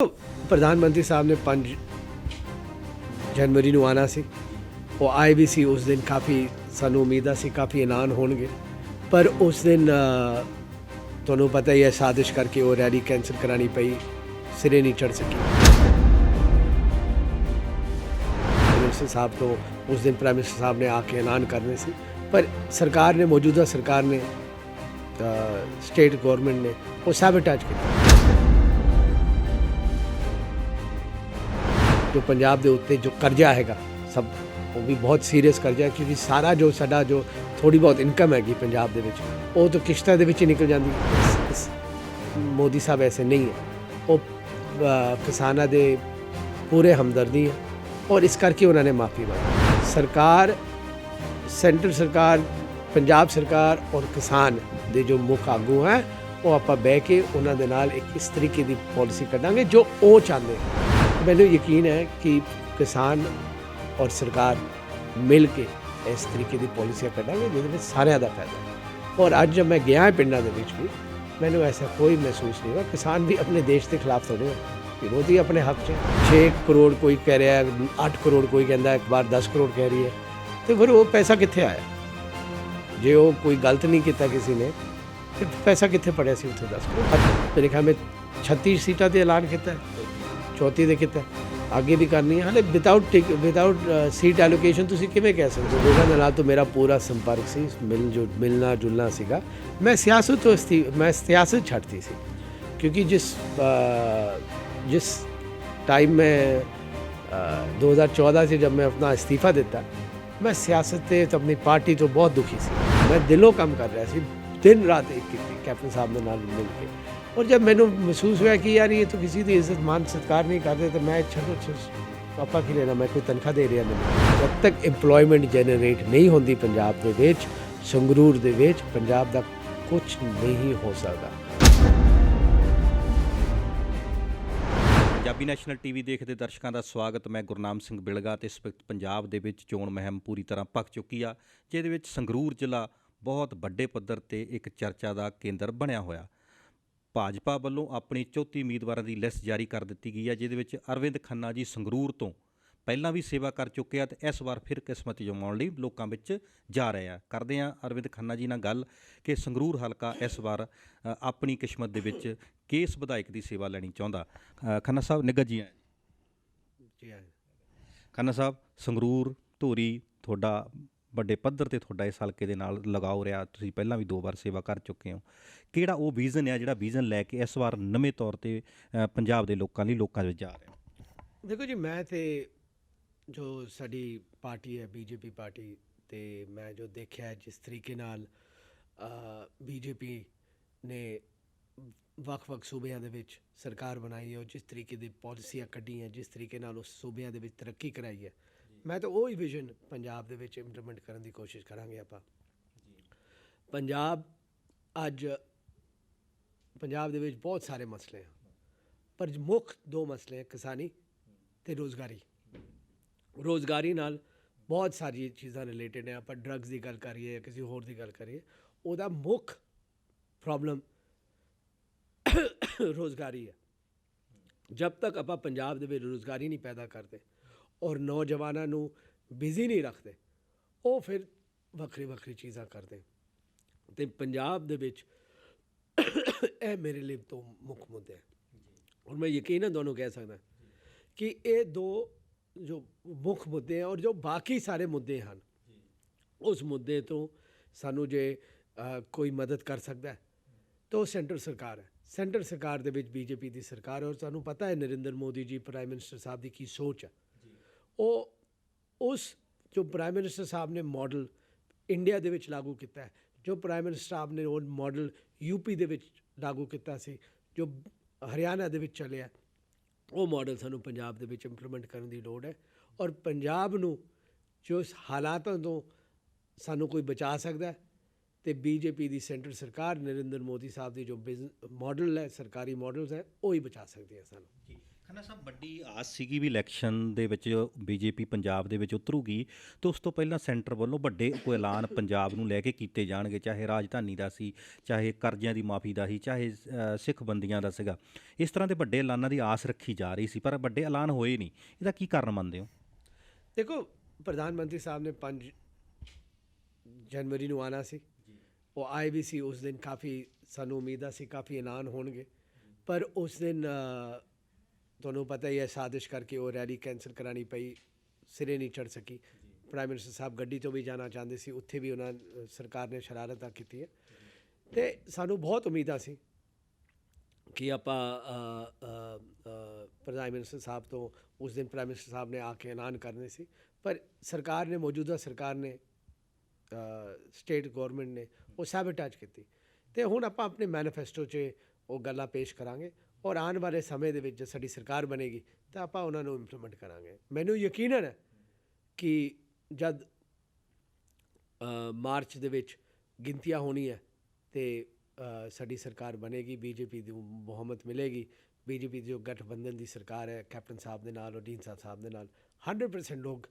प्रधानमंत्री साहब ने 5 जनवरी ਨੂੰ ਆਉਣਾ ਸੀ। ਉਹ ਆਏ ਵੀ ਸੀ ਉਸ ਦਿਨ। ਕਾਫੀ ਸਾਨੂੰ ਉਮੀਦਾਂ ਸੀ ਕਾਫੀ ਐਲਾਨ ਹੋਣਗੇ, ਪਰ ਉਸ ਦਿਨ ਤੁਹਾਨੂੰ ਪਤਾ ਹੀ ਹੈ ਸਾਜ਼ਿਸ਼ ਕਰਕੇ ਉਹ ਰੈਲੀ ਕੈਂਸਲ ਕਰਾਣੀ ਪਈ, ਸਿਰੇ ਨਹੀਂ ਚੜ੍ਹ ਸਕੀ। ਮਿਨਿਸਟਰ ਸਾਹਿਬ ਤੋਂ ਉਸ ਦਿਨ ਪ੍ਰਾਈਮ ਮਿਨਿਸਟਰ ਸਾਹਿਬ ਨੇ ਆ ਕੇ ਐਲਾਨ ਕਰਨੇ ਸੀ, ਪਰ ਸਰਕਾਰ ਨੇ, ਮੌਜੂਦਾ ਸਰਕਾਰ ਨੇ, ਸਟੇਟ ਗਵਰਨਮੈਂਟ ਨੇ ਉਹ ਸੈਬੋਟੇਜ ਕੀਤਾ। जो पंजाब के उत्ते जो कर्जा हैगा सब वो भी बहुत सीरीयस कर्जा है, क्योंकि सारा जो साडा जो थोड़ी बहुत इनकम हैगी पंजाब दे विच वो तो किश्तां दे विच निकल जाती। मोदी साहब ऐसे नहीं है, वो किसानां दे पूरे हमदर्दी है और इस करके उन्होंने माफ़ी मांगी। सरकार, सेंट्रल सरकार, पंजाब सरकार और किसान दे जो मुख आगू हैं वो आपां बह के उन्हां दे नाल एक इस तरीके की पॉलिसी कढांगे जो वो चाहते हैं। मैंने यकीन है कि किसान और सरकार मिल के इस तरीके की पॉलिसियाँ करेंगे जिसमें सारे का फायदा है। और अज जब मैं गया पिंडा के भी मैंने ऐसा कोई महसूस नहीं हुआ। किसान भी अपने देश के खिलाफ थोड़े हैं, वो भी अपने हक से 6 करोड़ कोई कह रहा है, 8 करोड़ कोई कहता है, एक बार 10 करोड़ कह रही है, तो फिर वो पैसा कितने आया? जो वो कोई गलत नहीं किया किसी ने, तो पैसा कितने पड़े से उत्थे 10 करोड़। मेरे ख्याल में 36 सीटा से ऐलान किया है, 34 ਦੇ ਕੀਤਾ, ਅੱਗੇ ਵੀ ਕਰਨੀ ਹੈ। ਹਾਲੇ ਵਿਦਆਊਟ ਸੀਟ ਐਲੋਕੇਸ਼ਨ ਤੁਸੀਂ ਕਿਵੇਂ ਕਹਿ ਸਕਦੇ ਹੋ? ਲੋਕਾਂ ਦੇ ਨਾਲ ਤਾਂ ਮੇਰਾ ਪੂਰਾ ਸੰਪਰਕ ਸੀ, ਮਿਲਣਾ ਜੁਲਣਾ ਸੀਗਾ। ਮੈਂ ਸਿਆਸਤ ਛੱਡਤੀ ਸੀ, क्योंकि जिस टाइम में 2014 से जब मैं अपना इस्तीफ़ा दिता, मैं सियासत से अपनी पार्टी तो बहुत दुखी सी। मैं दिलों काम कर रहा सी, दिन रात एक की कैप्टन साहब के नाल मिल के। और जब मैंने महसूस हुआ कि यार ये तो किसी की इज्जत मान सत्कार नहीं करते, तो मैं छो पापा की लेना, मैं कोई तनख्वाह दे रहा नहीं। जब तक एम्प्लॉयमेंट जनरेट नहीं होती पंजाब के विच, संगरूर दे विच, पंजाब का कुछ नहीं हो सकता। ਪੰਜਾਬੀ ਨੈਸ਼ਨਲ ਟੀਵੀ ਦੇਖਦੇ ਦਰਸ਼ਕਾਂ ਦਾ ਸਵਾਗਤ। ਮੈਂ ਗੁਰਨਾਮ ਸਿੰਘ ਬਿਲਗਾ ਤੇ ਇਸ ਵਕਤ ਪੰਜਾਬ ਦੇ ਵਿੱਚ ਚੋਣ ਮੁਹਿੰਮ ਪੂਰੀ ਤਰ੍ਹਾਂ ਭਖ ਚੁੱਕੀ ਆ, ਜਿਹਦੇ ਵਿੱਚ ਸੰਗਰੂਰ ਜ਼ਿਲ੍ਹਾ ਬਹੁਤ ਵੱਡੇ ਪੱਧਰ ਤੇ ਇੱਕ ਚਰਚਾ ਦਾ ਕੇਂਦਰ ਬਣਿਆ ਹੋਇਆ। ਭਾਜਪਾ ਵੱਲੋਂ ਆਪਣੀ 34 ਉਮੀਦਵਾਰਾਂ ਦੀ ਲਿਸਟ ਜਾਰੀ ਕਰ ਦਿੱਤੀ ਗਈ ਹੈ, ਜਿਹਦੇ ਵਿੱਚ ਅਰਵਿੰਦ ਖੰਨਾ ਜੀ ਸੰਗਰੂਰ ਤੋਂ ਪਹਿਲਾਂ ਵੀ ਸੇਵਾ ਕਰ ਚੁੱਕੇ ਆ ਤੇ ਇਸ ਵਾਰ ਫਿਰ ਕਿਸਮਤ ਜਮਾਉਣ ਲਈ ਲੋਕਾਂ ਵਿੱਚ ਜਾ ਰਹੇ ਆ। ਕਰਦੇ ਆ ਅਰਵਿੰਦ ਖੰਨਾ ਜੀ ਨਾਲ ਗੱਲ ਕਿ ਸੰਗਰੂਰ ਹਲਕਾ ਇਸ ਵਾਰ ਆਪਣੀ ਕਿਸਮਤ ਦੇ ਵਿੱਚ ਕਿਸ ਵਿਧਾਇਕ ਦੀ ਸੇਵਾ ਲੈਣੀ ਚਾਹੁੰਦਾ। ਖੰਨਾ ਸਾਹਿਬ ਨਿੱਘਾ ਜੀ ਆਏ। ਖੰਨਾ ਸਾਹਿਬ, ਸੰਗਰੂਰ ਧੂਰੀ ਤੁਹਾਡਾ ਵੱਡੇ ਪੱਧਰ 'ਤੇ ਤੁਹਾਡਾ ਇਸ ਹਲਕੇ ਦੇ ਨਾਲ ਲਗਾਓ ਰਿਹਾ, ਤੁਸੀਂ ਪਹਿਲਾਂ ਵੀ 2 ਵਾਰ ਸੇਵਾ ਕਰ ਚੁੱਕੇ ਹੋ। ਕਿਹੜਾ ਉਹ ਵਿਜ਼ਨ ਹੈ ਜਿਹੜਾ ਵਿਜ਼ਨ ਲੈ ਕੇ ਇਸ ਵਾਰ ਨਵੇਂ ਤੌਰ 'ਤੇ ਪੰਜਾਬ ਦੇ ਲੋਕਾਂ ਲਈ ਲੋਕਾਂ ਵਿੱਚ ਜਾ ਰਿਹਾ? देखो जी, मैं तो जो साडी पार्टी है बीजेपी पार्टी, तो मैं जो देखा है जिस तरीके नाल बीजेपी ने ਵੱਖ-ਵੱਖ सूबਿਆਂ ਦੇ ਵਿੱਚ सरकार बनाई है और जिस तरीके की पॉलिसियाँ कढ़ी हैं, जिस तरीके नाल उस सूबਿਆਂ ਦੇ ਵਿੱਚ तरक्की कराई है, मैं तो वही विजन पंजाब ਦੇ ਵਿੱਚ इंप्लीमेंट करने की कोशिश करांगे। ਆਪਾਂ पंजाब ਅੱਜ पंजाब ਦੇ ਵਿੱਚ बहुत सारे मसले हैं, पर मुख्य 2 मसले हैं, किसानी ਤੇ रोज़गारी नाल बहुत सारी चीज़ां रिलेटेड हैं। आप ड्रग्स की गल करिए या किसी होर की गल करिए, ਉਹਦਾ मुख्य प्रॉब्लम रोज़गारी है। जब तक आप पंजाब ਦੇ ਵਿੱਚ रोज़गारी नहीं पैदा करते और नौजवानों ਨੂੰ बिजी नहीं रखते, ਉਹ फिर ਵੱਖਰੀ चीज़ां करते। तो पंजाब ਦੇ ਵਿੱਚ ਇਹ मेरे लिए तो मुख्य मुद्दे हैं, और मैं यकीनन दोनों कह सकता कि ये 2 जो मुख्य मुद्दे हैं, और जो बाकी सारे मुद्दे हैं उस मुद्दे तो सानू जे कोई मदद कर सकता है तो सेंट्रल सरकार है। सेंट्रल सरकार दे विच बीजेपी की सरकार है, और सानू पता है नरेंद्र मोदी जी प्राइम मिनिस्टर साहब की सोच है। वो उस जो प्राइम मिनिस्टर साहब ने मॉडल इंडिया दे विच लागू किया है, जो प्राइम मिनिस्टर साहब ने वो मॉडल यूपी दे विच लागू किया सी, जो हरियाणा दे विच चलिया, वो मॉडल सानू पंजाब दे विच इंप्लीमेंट करने की लोड़ है। और पंजाब नू जो इस हालातों तो सानू कोई बचा सकता है, ਤੇ ਬੀਜੇਪੀ ਦੀ ਸੈਂਟਰ ਸਰਕਾਰ ਨਰਿੰਦਰ ਮੋਦੀ ਸਾਹਿਬ ਦੀ ਜੋ ਬਿਜ਼ਨਸ ਮਾਡਲ ਹੈ, ਸਰਕਾਰੀ ਮਾਡਲਸ ਹੈ, ਉਹ ਹੀ ਬਚਾ ਸਕਦੇ ਆ ਸਾਨੂੰ। ਜੀ ਖੰਨਾ ਸਾਹਿਬ, ਵੱਡੀ ਆਸ ਸੀਗੀ ਵੀ ਇਲੈਕਸ਼ਨ ਦੇ ਵਿੱਚ ਬੀਜੇਪੀ ਪੰਜਾਬ ਦੇ ਵਿੱਚ ਉਤਰੂਗੀ ਤੇ ਉਸ ਤੋਂ ਪਹਿਲਾਂ ਸੈਂਟਰ ਵੱਲੋਂ ਵੱਡੇ ਕੋਈ ਐਲਾਨ ਪੰਜਾਬ ਨੂੰ ਲੈ ਕੇ ਕੀਤੇ ਜਾਣਗੇ, ਚਾਹੇ ਰਾਜਧਾਨੀ ਦਾ ਸੀ, ਚਾਹੇ ਕਰਜ਼ਿਆਂ ਦੀ ਮਾਫੀ ਦਾ ਸੀ, ਚਾਹੇ ਸਿੱਖ ਬੰਦੀਆਂ ਦਾ ਸੀਗਾ। ਇਸ ਤਰ੍ਹਾਂ ਦੇ ਵੱਡੇ ਐਲਾਨਾਂ ਦੀ ਆਸ ਰੱਖੀ ਜਾ ਰਹੀ ਸੀ, ਪਰ ਵੱਡੇ ਐਲਾਨ ਹੋਏ ਨਹੀਂ। ਇਹਦਾ ਕੀ ਕਾਰਨ ਮੰਨਦੇ ਹੋ? ਦੇਖੋ, ਪ੍ਰਧਾਨ ਮੰਤਰੀ ਸਾਹਿਬ ਨੇ 5 ਜਨਵਰੀ ਨੂੰ ਆਉਣਾ ਸੀ, ਉਹ ਆਏ ਵੀ ਸੀ। ਉਸ ਦਿਨ ਕਾਫੀ ਸਾਨੂੰ ਉਮੀਦਾਂ ਸੀ ਕਾਫੀ ਐਲਾਨ ਹੋਣਗੇ, ਪਰ ਉਸ ਦਿਨ ਤੁਹਾਨੂੰ ਪਤਾ ਹੀ ਹੈ, ਸਾਜ਼ਿਸ਼ ਕਰਕੇ ਉਹ ਰੈਲੀ ਕੈਂਸਲ ਕਰਾਉਣੀ ਪਈ, ਸਿਰੇ ਨਹੀਂ ਚੜ੍ਹ ਸਕੀ। ਪ੍ਰਾਈਮ ਮਿਨਿਸਟਰ ਸਾਹਿਬ ਗੱਡੀ ਤੋਂ ਵੀ ਜਾਣਾ ਚਾਹੁੰਦੇ ਸੀ, ਉੱਥੇ ਵੀ ਉਹਨਾਂ ਸਰਕਾਰ ਨੇ ਸ਼ਰਾਰਤਾਂ ਕੀਤੀਆਂ। ਅਤੇ ਸਾਨੂੰ ਬਹੁਤ ਉਮੀਦਾਂ ਸੀ ਕਿ ਆਪਾਂ ਪ੍ਰਾਈਮ ਮਿਨਿਸਟਰ ਸਾਹਿਬ ਤੋਂ ਉਸ ਦਿਨ ਪ੍ਰਾਈਮ ਮਿਨਿਸਟਰ ਸਾਹਿਬ ਨੇ ਆ ਕੇ ਐਲਾਨ ਕਰਨੇ ਸੀ, ਪਰ ਸਰਕਾਰ ਨੇ, ਮੌਜੂਦਾ ਸਰਕਾਰ ਨੇ, ਸਟੇਟ ਗੌਰਮੈਂਟ ਨੇ ਉਹ ਸੈਬੋਟੇਜ ਕੀਤੀ। ਅਤੇ ਹੁਣ ਆਪਾਂ ਆਪਣੇ ਮੈਨੀਫੈਸਟੋ 'ਚ ਉਹ ਗੱਲਾਂ ਪੇਸ਼ ਕਰਾਂਗੇ, ਔਰ ਆਉਣ ਵਾਲੇ ਸਮੇਂ ਦੇ ਵਿੱਚ ਜੇ ਸਾਡੀ ਸਰਕਾਰ ਬਣੇਗੀ ਤਾਂ ਆਪਾਂ ਉਹਨਾਂ ਨੂੰ ਇੰਪਲੀਮੈਂਟ ਕਰਾਂਗੇ। ਮੈਨੂੰ ਯਕੀਨਨ ਹੈ ਕਿ ਜਦ ਮਾਰਚ ਦੇ ਵਿੱਚ ਗਿਣਤੀਆਂ ਹੋਣੀ ਹੈ ਅਤੇ ਸਾਡੀ ਸਰਕਾਰ ਬਣੇਗੀ, ਬੀਜੇਪੀ ਦੀ ਬਹੁਮਤ ਮਿਲੇਗੀ, ਬੀਜੇਪੀ ਦੀ ਜੋ ਗਠਬੰਧਨ ਦੀ ਸਰਕਾਰ ਹੈ ਕੈਪਟਨ ਸਾਹਿਬ ਦੇ ਨਾਲ ਔਰ ਢੀਂਡਸਾ ਸਾਹਿਬ ਦੇ ਨਾਲ, 100% ਲੋਕ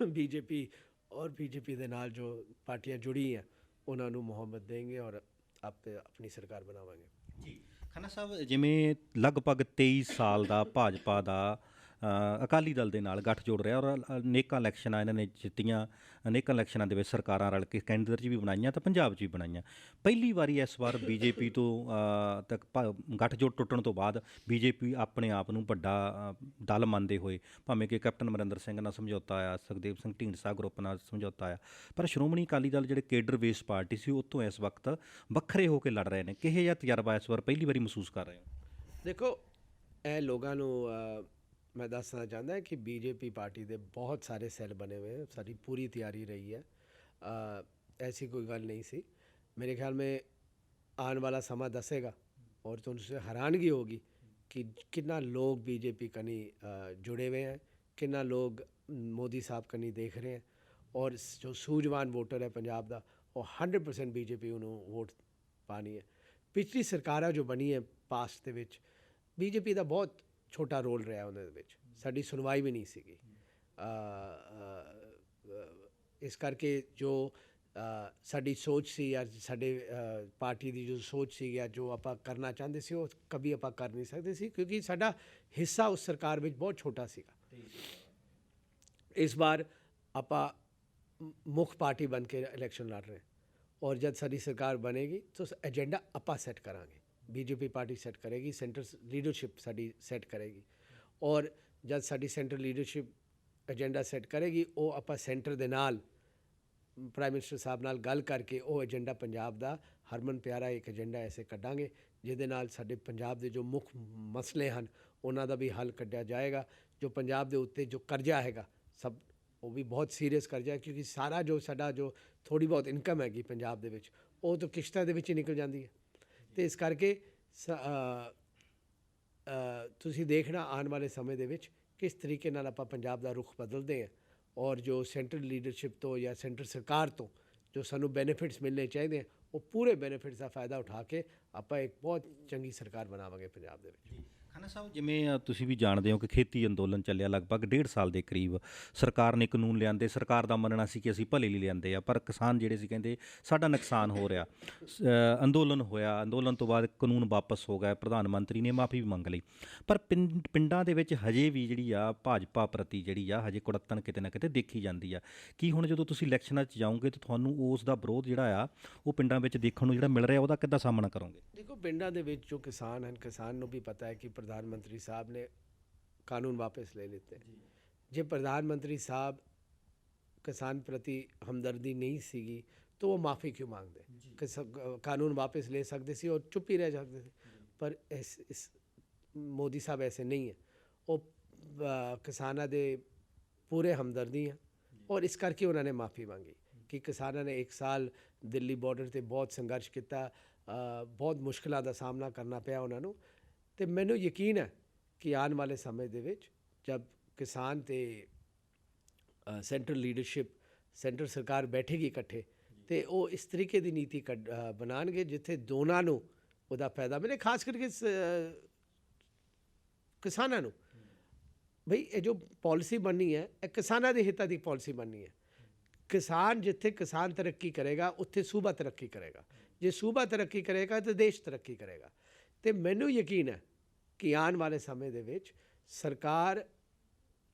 ਬੀਜੇਪੀ ਔਰ ਬੀਜੇਪੀ ਦੇ ਨਾਲ ਜੋ ਪਾਰਟੀਆਂ ਜੁੜੀ ਹੈ ਉਹਨਾਂ ਨੂੰ ਮੁਹੱਬਤ ਦੇਂਗੇ ਔਰ ਆਪਣੀ ਸਰਕਾਰ ਬਣਾਵਾਂਗੇ। ਜੀ ਖੰਨਾ ਸਾਹਿਬ, ਜਿਵੇਂ ਲਗਭਗ 23 ਸਾਲ ਦਾ ਭਾਜਪਾ ਦਾ ਅਕਾਲੀ ਦਲ ਦੇ ਨਾਲ ਗੱਠਜੋੜ ਰਿਹਾ ਔਰ ਅਨੇਕਾਂ ਇਲੈਕਸ਼ਨਾਂ ਇਹਨਾਂ ਨੇ ਜਿੱਤੀਆਂ, ਅਨੇਕਾਂ ਇਲੈਕਸ਼ਨਾਂ ਦੇ ਵਿੱਚ ਸਰਕਾਰਾਂ ਰਲ ਕੇ ਕੈਂਡੀਡੇਟ 'ਚ ਵੀ ਬਣਾਈਆਂ ਤਾਂ ਪੰਜਾਬ 'ਚ ਵੀ ਬਣਾਈਆਂ। ਪਹਿਲੀ ਵਾਰੀ ਇਸ ਵਾਰ ਬੀਜੇਪੀ ਤੋਂ ਤੱਕ ਗੱਠਜੋੜ ਟੁੱਟਣ ਤੋਂ ਬਾਅਦ ਬੀਜੇਪੀ ਆਪਣੇ ਆਪ ਨੂੰ ਵੱਡਾ ਦਲ ਮੰਨਦੇ ਹੋਏ, ਭਾਵੇਂ ਕਿ ਕੈਪਟਨ ਅਮਰਿੰਦਰ ਸਿੰਘ ਨਾਲ ਸਮਝੌਤਾ ਆਇਆ, ਸੁਖਦੇਵ ਸਿੰਘ ਢੀਂਡਸਾ ਗਰੁੱਪ ਨਾਲ ਸਮਝੌਤਾ ਆਇਆ, ਪਰ ਸ਼੍ਰੋਮਣੀ ਅਕਾਲੀ ਦਲ ਜਿਹੜੇ ਕੇਡਰ ਬੇਸ ਪਾਰਟੀ ਸੀ ਉੱਥੋਂ ਇਸ ਵਕਤ ਵੱਖਰੇ ਹੋ ਕੇ ਲੜ ਰਹੇ ਨੇ। ਕਿਹੋ ਜਿਹਾ ਤਜਰਬਾ ਇਸ ਵਾਰ ਪਹਿਲੀ ਵਾਰੀ ਮਹਿਸੂਸ ਕਰ ਰਹੇ ਹੋ? ਦੇਖੋ, ਇਹ ਲੋਕਾਂ ਨੂੰ ਮੈਂ ਦੱਸਣਾ ਚਾਹੁੰਦਾ ਕਿ ਬੀਜੇਪੀ ਪਾਰਟੀ ਦੇ ਬਹੁਤ ਸਾਰੇ ਸੈੱਲ ਬਣੇ ਹੋਏ ਹੈ, ਸਾਡੀ ਪੂਰੀ ਤਿਆਰੀ ਰਹੀ ਹੈ, ਐਸੀ ਕੋਈ ਗੱਲ ਨਹੀਂ ਸੀ। ਮੇਰੇ ਖਿਆਲ ਮੇਂ ਆਉਣ ਵਾਲਾ ਸਮਾਂ ਦੱਸੇਗਾ ਔਰ ਤੁਹਾਨੂੰ ਹੈਰਾਨਗੀ ਹੋगी कि कितना लोग बीजेपी कनी जुड़े हुए हैं, कितना लोग मोदी साहब कनी देख रहे हैं, और जो सूझवान वोटर है पंजाब का वो 100% बीजेपी उन्होंने वोट पानी है। पिछली सरकारां जो बनी है पास्ट ਦੇ ਵਿੱਚ बीजेपी ਦਾ ਬਹੁਤ ਛੋਟਾ ਰੋਲ ਰਿਹਾ ਉਹਨਾਂ ਦੇ ਵਿੱਚ, ਸਾਡੀ ਸੁਣਵਾਈ ਵੀ ਨਹੀਂ ਸੀਗੀ। ਇਸ ਕਰਕੇ ਜੋ ਸਾਡੀ ਸੋਚ ਸੀ ਜਾਂ ਸਾਡੇ ਪਾਰਟੀ ਦੀ ਜੋ ਸੋਚ ਸੀ ਜਾਂ ਜੋ ਆਪਾਂ ਕਰਨਾ ਚਾਹੁੰਦੇ ਸੀ ਉਹ ਕਦੀ ਆਪਾਂ ਕਰ ਨਹੀਂ ਸਕਦੇ ਸੀ, ਕਿਉਂਕਿ ਸਾਡਾ ਹਿੱਸਾ ਉਸ ਸਰਕਾਰ ਵਿੱਚ ਬਹੁਤ ਛੋਟਾ ਸੀਗਾ। ਇਸ ਵਾਰ ਆਪਾਂ ਮੁੱਖ ਪਾਰਟੀ ਬਣ ਕੇ ਇਲੈਕਸ਼ਨ ਲੜ ਰਹੇ, ਔਰ ਜਦ ਸਾਡੀ ਸਰਕਾਰ ਬਣੇਗੀ ਤਾਂ ਏਜੰਡਾ ਆਪਾਂ ਸੈੱਟ ਕਰਾਂਗੇ, बीजेपी पार्टी सैट करेगी, सेंटर लीडरशिप साड़ी सैट करेगी, और जब साड़ी सेंटर लीडरशिप एजेंडा सैट करेगी वो आप सेंटर दे नाल प्राइम मिनिस्टर साहब नाल गल करके वो एजेंडा पंजाब दा हरमन प्यारा एक एजेंडा ऐसे कढ़ांगे जिहदे नाल साडे पंजाब दे जो मुख मसले हैं उन्हां दा भी हल कढ़िया जाएगा। जो पंजाब दे उत्ते जो कर्जा हैगा सब वो भी बहुत सीरीयस कर्जा है, क्योंकि सारा जो साडा जो थोड़ी बहुत इनकम हैगी पंजाब दे विच वो तो किश्तां दे विच ही निकल जाती है। तो इस करके तुसीं देखना आने वाले समय दे विच किस तरीके नाल आपां पंजाब दा रुख बदलते हैं, और जो सेंट्रल लीडरशिप तो या सेंटर सरकार तो जो सानू बेनिफिट्स मिलने चाहिए वो पूरे बेनिफिट्स का फायदा उठा के आपां एक बहुत चंगी सरकार बनावांगे पंजाब दे विच। ਖੰਨਾ ਸਾਹਿਬ, ਜਿਵੇਂ ਤੁਸੀਂ ਵੀ ਜਾਣਦੇ ਹੋ ਕਿ ਖੇਤੀ ਅੰਦੋਲਨ ਚੱਲਿਆ ਲਗਭਗ 1.5 ਸਾਲ ਦੇ ਕਰੀਬ, ਸਰਕਾਰ ਨੇ ਕਾਨੂੰਨ ਲਿਆਂਦੇ, ਸਰਕਾਰ ਦਾ ਮੰਨਣਾ ਸੀ ਕਿ ਅਸੀਂ ਭਲੇ ਲਈ ਲਿਆਂਦੇ ਆ, ਪਰ ਕਿਸਾਨ ਜਿਹੜੇ ਸੀ ਕਹਿੰਦੇ ਸਾਡਾ ਨੁਕਸਾਨ ਹੋ ਰਿਹਾ। ਅੰਦੋਲਨ ਹੋਇਆ, ਅੰਦੋਲਨ ਤੋਂ ਬਾਅਦ ਕਾਨੂੰਨ ਵਾਪਸ ਹੋ ਗਿਆ, ਪ੍ਰਧਾਨ ਮੰਤਰੀ ਨੇ ਮਾਫੀ ਵੀ ਮੰਗ ਲਈ, ਪਰ ਪਿੰਡਾਂ ਦੇ ਵਿੱਚ ਹਜੇ ਵੀ ਜਿਹੜੀ ਆ ਭਾਜਪਾ ਪ੍ਰਤੀ ਜਿਹੜੀ ਆ ਹਜੇ ਕੁੜੱਤਣ ਕਿਤੇ ਨਾ ਕਿਤੇ ਦੇਖੀ ਜਾਂਦੀ ਆ। ਕੀ ਹੁਣ ਜਦੋਂ ਤੁਸੀਂ ਇਲੈਕਸ਼ਨਾਂ 'ਚ ਜਾਓਗੇ ਤਾਂ ਤੁਹਾਨੂੰ ਉਸ ਦਾ ਵਿਰੋਧ ਜਿਹੜਾ ਆ ਉਹ ਪਿੰਡਾਂ ਵਿੱਚ ਦੇਖਣ ਨੂੰ ਜਿਹੜਾ ਮਿਲ ਰਿਹਾ ਉਹਦਾ ਕਿੱਦਾਂ ਸਾਹਮਣਾ ਕਰੋਗੇ? देखो, पिंडा दे विच जो किसान हैं, किसान नूं भी पता है कि प्रधानमंत्री साहब ने कानून वापस ले लेते हैं। जे प्रधानमंत्री साहब किसान प्रति हमदर्दी नहीं सीगी तो वो माफ़ी क्यों मांगते कि कानून वापस ले सकते सी और चुप ही रह सकते थे। पर इस मोदी साहब ऐसे नहीं है, वो किसानां दे पूरे हमदर्दी हैं, और इस करके उन्होंने माफ़ी मांगी कि किसानां ने 1 साल दिल्ली बॉर्डर से बहुत संघर्ष किया, बहुत मुश्किलों का सामना करना पिया उन्होंने। तो मैनू यकीन है कि आने वाले समय दे विच जब किसान ते सेंट्रल लीडरशिप सेंटर सरकार बैठेगी इकट्ठे ਤੇ ਉਹ ਇਸ ਤਰੀਕੇ ਦੀ ਨੀਤੀ ਬਣਾਉਣਗੇ ਜਿੱਥੇ ਦੋਨਾਂ ਨੂੰ ਉਹਦਾ ਫਾਇਦਾ ਮਿਲੇ, ਖਾਸ ਕਰਕੇ ਕਿਸਾਨਾਂ ਨੂੰ। ਬਈ ਇਹ ਜੋ ਪਾਲਿਸੀ ਬਣਨੀ ਹੈ ਇਹ ਕਿਸਾਨਾਂ ਦੇ ਹਿੱਤਾਂ ਦੀ ਪਾਲਿਸੀ ਬਣਨੀ ਹੈ। ਕਿਸਾਨ ਜਿੱਥੇ ਕਿਸਾਨ ਤਰੱਕੀ ਕਰੇਗਾ ਉੱਥੇ ਸੂਬਾ ਤਰੱਕੀ ਕਰੇਗਾ, ਜੇ ਸੂਬਾ ਤਰੱਕੀ ਕਰੇਗਾ ਤਾਂ ਦੇਸ਼ ਤਰੱਕੀ ਕਰੇਗਾ। ਅਤੇ ਮੈਨੂੰ ਯਕੀਨ ਹੈ ਕਿ ਆਉਣ ਵਾਲੇ ਸਮੇਂ ਦੇ ਵਿੱਚ ਸਰਕਾਰ,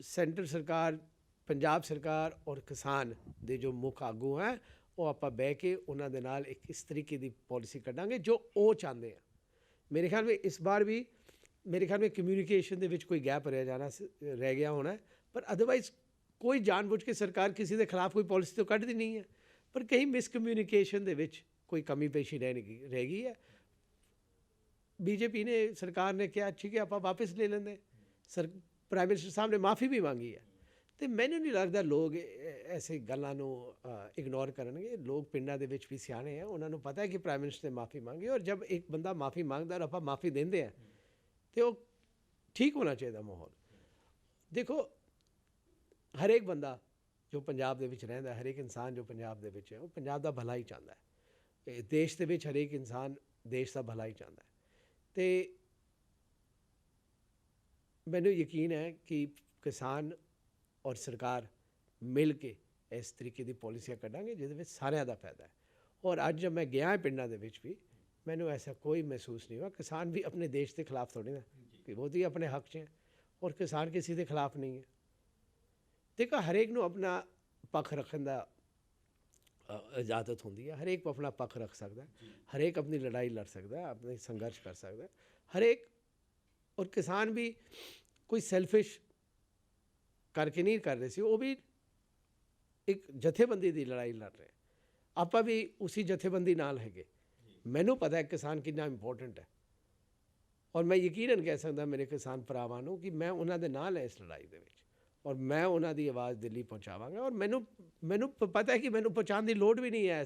ਸੈਂਟਰ ਸਰਕਾਰ, ਪੰਜਾਬ ਸਰਕਾਰ ਔਰ ਕਿਸਾਨ ਦੇ ਜੋ ਮੁੱਖ ਆਗੂ ਹੈ ਉਹ ਆਪਾਂ ਬਹਿ ਕੇ ਉਹਨਾਂ ਦੇ ਨਾਲ ਇੱਕ ਇਸ ਤਰੀਕੇ ਦੀ ਪਾਲਿਸੀ ਕੱਢਾਂਗੇ ਜੋ ਉਹ ਚਾਹੁੰਦੇ ਆ। ਮੇਰੇ ਖਿਆਲ ਵਿੱਚ ਇਸ ਵਾਰ ਵੀ ਮੇਰੇ ਖਿਆਲ ਵਿੱਚ ਕਮਿਊਨੀਕੇਸ਼ਨ ਦੇ ਵਿੱਚ ਕੋਈ ਗੈਪ ਰਹਿ ਗਿਆ ਹੋਣਾ, ਪਰ ਅਦਰਵਾਈਜ਼ ਕੋਈ ਜਾਣਬੁੱਝ ਕੇ ਸਰਕਾਰ ਕਿਸੇ ਦੇ ਖਿਲਾਫ ਕੋਈ ਪਾਲਿਸੀ ਤਾਂ ਕੱਢਦੀ ਨਹੀਂ ਹੈ, ਪਰ ਕਈ ਮਿਸਕਮਿਊਨੀਕੇਸ਼ਨ ਦੇ ਵਿੱਚ ਕੋਈ ਕਮੀ ਪੇਸ਼ੀ ਰਹਿ ਗਈ ਹੈ। ਬੀਜੇਪੀ ਨੇ, ਸਰਕਾਰ ਨੇ ਕਿਹਾ ਠੀਕ ਹੈ ਆਪਾਂ ਵਾਪਸ ਲੈ ਲੈਂਦੇ, ਪ੍ਰਾਈਮ ਮਿਨਿਸਟਰ ਸਾਹਿਬ ਨੇ ਮਾफ़ੀ ਵੀ ਮੰਗੀ ਹੈ। ਅਤੇ ਮੈਨੂੰ ਨਹੀਂ ਲੱਗਦਾ ਲੋਕ ਐਸੇ ਗੱਲਾਂ ਨੂੰ ਇਗਨੋਰ ਕਰਨਗੇ। ਲੋਕ ਪਿੰਡਾਂ ਦੇ ਵਿੱਚ ਵੀ ਸਿਆਣੇ ਹੈ, ਉਹਨਾਂ ਨੂੰ ਪਤਾ ਹੈ ਕਿ ਪ੍ਰਾਈਮ ਮਿਨਿਸਟਰ ਨੇ ਮਾफ़ੀ ਮੰਗੀ, ਔਰ ਜਬ ਇੱਕ ਬੰਦਾ ਮਾफ़ੀ ਮੰਗਦਾ ਔਰ ਆਪਾਂ ਮਾफ़ੀ ਦਿੰਦੇ ਹਾਂ ਤੇ ਉਹ ਠੀਕ ਹੋਣਾ ਚਾਹੀਦਾ ਮਾਹੌਲ। ਦੇਖੋ ਹਰੇਕ ਬੰਦਾ ਜੋ ਪੰਜਾਬ ਦੇ ਵਿੱਚ ਰਹਿੰਦਾ, ਹਰੇਕ ਇਨਸਾਨ ਜੋ ਪੰਜਾਬ ਦੇ ਵਿੱਚ ਹੈ ਉਹ ਪੰਜਾਬ ਦਾ ਭਲਾ ਹੀ ਚਾਹੁੰਦਾ ਹੈ। ਦੇਸ਼ ਦੇ ਵਿੱਚ ਹਰੇਕ ਇਨਸਾਨ ਦੇਸ਼ ਦਾ ਭਲਾ ਹੀ ਚਾਹੁੰਦਾ ਹੈ। ਅਤੇ ਮੈਨੂੰ ਯਕੀਨ ਹੈ ਕਿ ਕਿਸਾਨ ਔਰ ਸਰਕਾਰ ਮਿਲ ਕੇ ਇਸ ਤਰੀਕੇ ਦੀ ਪਾਲਿਸੀਆਂ ਕੱਢਾਂਗੇ ਜਿਹਦੇ ਵਿੱਚ ਸਾਰਿਆਂ ਦਾ ਫਾਇਦਾ ਹੈ। ਔਰ ਅੱਜ ਜਦ ਮੈਂ ਗਿਆ ਪਿੰਡਾਂ ਦੇ ਵਿੱਚ ਵੀ ਮੈਨੂੰ ਐਸਾ ਕੋਈ ਮਹਿਸੂਸ ਨਹੀਂ ਹੋਇਆ। ਕਿਸਾਨ ਵੀ ਆਪਣੇ ਦੇਸ਼ ਦੇ ਖਿਲਾਫ ਥੋੜ੍ਹੀ ਨਾ, ਕਿ ਉਹ ਵੀ ਆਪਣੇ ਹੱਕ 'ਚ ਹੈ ਔਰ ਕਿਸਾਨ ਕਿਸੇ ਦੇ ਖਿਲਾਫ ਨਹੀਂ ਹੈ। ਦੇਖੋ ਹਰੇਕ ਨੂੰ ਆਪਣਾ ਪੱਖ ਰੱਖਣ ਦਾ ਇਜਾਜ਼ਤ ਹੁੰਦੀ ਹੈ, ਹਰੇਕ ਆਪਣਾ ਪੱਖ ਰੱਖ ਸਕਦਾ, ਹਰੇਕ ਆਪਣੀ ਲੜਾਈ ਲੜ ਸਕਦਾ, ਆਪਣੇ ਸੰਘਰਸ਼ ਕਰ ਸਕਦਾ ਹਰੇਕ। ਔਰ ਕਿਸਾਨ ਵੀ ਕੋਈ ਸੈਲਫਿਸ਼ ਕਰਕੇ ਨਹੀਂ ਕਰ ਰਹੇ ਸੀ, ਉਹ ਵੀ ਇੱਕ ਜਥੇਬੰਦੀ ਦੀ ਲੜਾਈ ਲੜ ਰਹੇ। ਆਪਾਂ ਵੀ ਉਸੀ ਜਥੇਬੰਦੀ ਨਾਲ ਹੈਗੇ। ਮੈਨੂੰ ਪਤਾ ਹੈ ਕਿਸਾਨ ਕਿੰਨਾ ਇੰਪੋਰਟੈਂਟ ਹੈ, ਔਰ ਮੈਂ ਯਕੀਨਨ ਕਹਿ ਸਕਦਾ ਮੇਰੇ ਕਿਸਾਨ ਭਰਾਵਾਂ ਨੂੰ ਕਿ ਮੈਂ ਉਹਨਾਂ ਦੇ ਨਾਲ ਹੈ ਇਸ ਲੜਾਈ ਦੇ ਵਿੱਚ, ਔਰ ਮੈਂ ਉਹਨਾਂ ਦੀ ਆਵਾਜ਼ ਦਿੱਲੀ ਪਹੁੰਚਾਵਾਂਗਾ। ਔਰ ਮੈਨੂੰ ਪਤਾ ਹੈ ਕਿ ਮੈਨੂੰ ਪਹੁੰਚਾਉਣ ਦੀ ਲੋੜ ਵੀ ਨਹੀਂ ਹੈ।